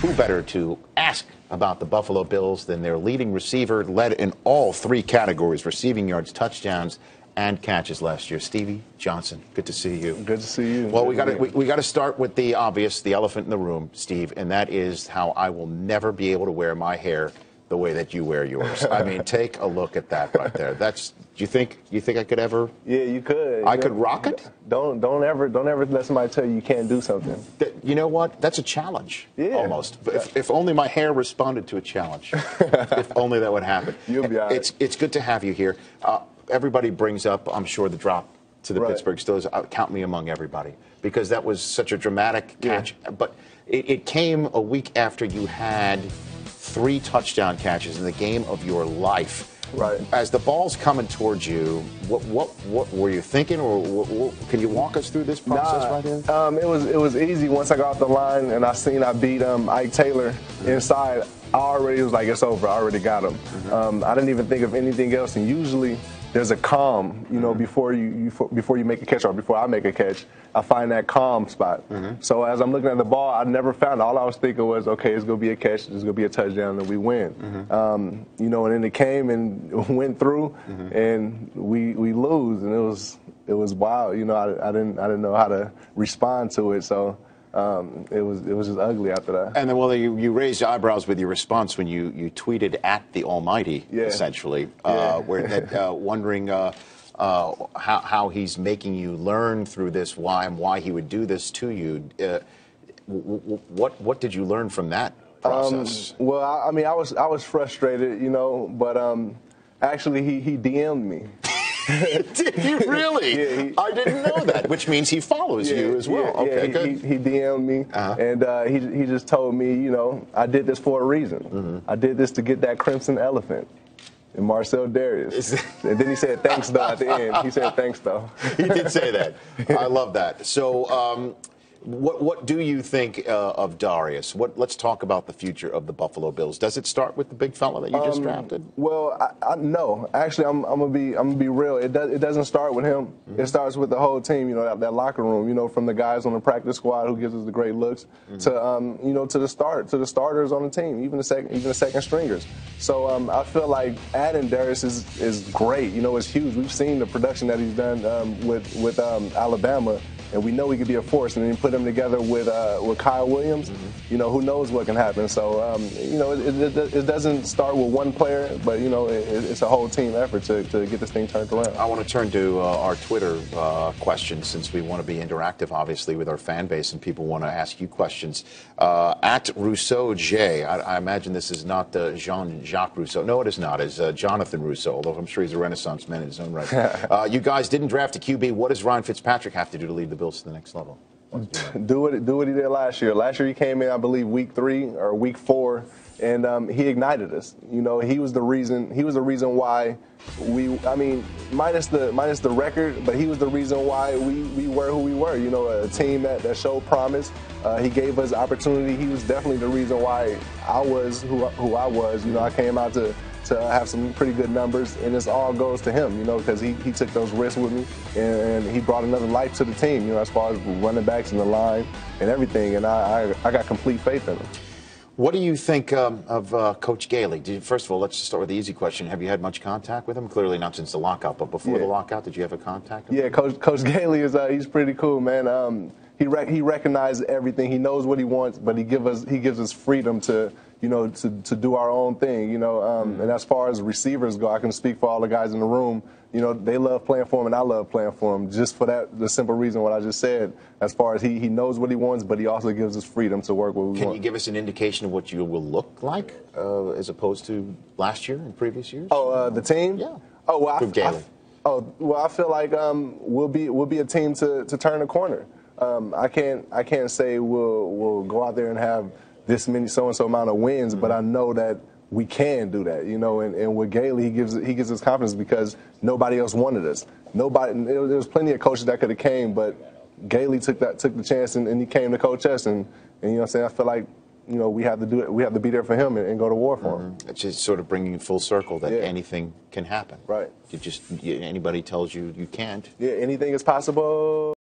who better to ask about the Buffalo Bills than their leading receiver, led in all three categories, receiving yards, touchdowns, and catches last year. Stevie Johnson, good to see you. Good to see you. Well, we got to start with the obvious, the elephant in the room, Steve, and that is how I will never be able to wear my hair the way that you wear yours. I mean, take a look at that right there. That's. Do you think I could ever? Yeah, you could. I could rock it. Don't ever let somebody tell you can't do something. You know what? That's a challenge. Yeah. Almost. If only my hair responded to a challenge. If only that would happen. You'll be all right. It's good to have you here. Everybody brings up, I'm sure, the drop to the Pittsburgh Steelers. Count me among everybody, because that was such a dramatic catch. Yeah. But it came a week after you had 3 touchdown catches in the game of your life. Right. As the ball's coming towards you, what were you thinking, or can you walk us through this process right here? It was easy once I got off the line and I beat Ike Taylor inside. I already was like, it's over. I already got him. I didn't even think of anything else. And usually there's a calm, you know, before you make a catch, or before I make a catch, I find that calm spot. So as I'm looking at the ball, I never found it. All I was thinking was, okay, it's going to be a catch, it's going to be a touchdown, and we win. You know, and then it came and went through, and we lose, and it was wild. You know, I didn't know how to respond to it. So. It was just ugly after that. And then, well, you raised eyebrows with your response when you tweeted at the Almighty, essentially, wondering how he's making you learn through this, why he would do this to you. What did you learn from that process? Well, I mean, I was frustrated, you know, but actually he DM'd me. Did you really? Yeah, I didn't know that, which means he follows you as well. Okay, good. He DM'd me, and he just told me, you know, I did this for a reason. I did this to get that crimson elephant. And Marcell Dareus. And then he said thanks, though, at the end. He said thanks, though. He did say that. I love that. So what do you think of Dareus? Let's talk about the future of the Buffalo Bills. Does it start with the big fella that you just drafted? Well, no. Actually, I'm gonna be real. It doesn't start with him. It starts with the whole team. You know, that locker room. You know, from the guys on the practice squad who gives us the great looks to you know, to the starters on the team, even the second stringers. So I feel like adding Dareus is great. You know, it's huge. We've seen the production that he's done with Alabama. And we know he could be a force, and then you put him together with Kyle Williams. You know, who knows what can happen. So, you know, it doesn't start with one player, but, you know, it's a whole team effort to get this thing turned around. I want to turn to our Twitter questions, since we want to be interactive, obviously, with our fan base, and people want to ask you questions. At Rousseau J, I imagine this is not Jean-Jacques Rousseau. No, it is not. It's Jonathan Rousseau, although I'm sure he's a Renaissance man in his own right. You guys didn't draft a QB. What does Ryan Fitzpatrick have to do to lead the Bills to the next level? Do what he did last year. Last year he came in, I believe, week 3 or week 4, and he ignited us. You know, he was the reason why I mean, minus the record, but he was the reason why we were who we were. You know, a team that showed promise. He gave us opportunity. He was definitely the reason why I was who I was. You know, I came out to have some pretty good numbers, and this all goes to him, you know, because he took those risks with me, and he brought another life to the team, you know, as far as running backs and the line and everything, and I got complete faith in him. What do you think of Coach Gailey? First of all, let's just start with the easy question. Have you had much contact with him? Clearly not since the lockout, but before the lockout, did you have a contact with him? Coach Gailey he's pretty cool, man. He recognizes everything. He knows what he wants, but he gives us freedom to, you know, to do our own thing, you know. And as far as receivers go, I can speak for all the guys in the room. You know, they love playing for him, and I love playing for him, just for the simple reason what I just said. As far as he knows what he wants, but he also gives us freedom to work what we want. Can you give us an indication of what you will look like as opposed to last year and previous years? Oh, the team? Yeah. Oh, well, I feel like we'll be a team to turn the corner. I can't say we'll go out there and have this many so-and-so amount of wins, but I know that we can do that, you know, and with Gailey, he gives us confidence because nobody else wanted us. There was plenty of coaches that could have came, but Gailey took the chance and he came to coach us, and you know what I'm saying, I feel like, you know, we have to do it. We have to be there for him and go to war for him. It's just sort of bringing full circle that anything can happen. Right. Anybody tells you you can't. Yeah, anything is possible.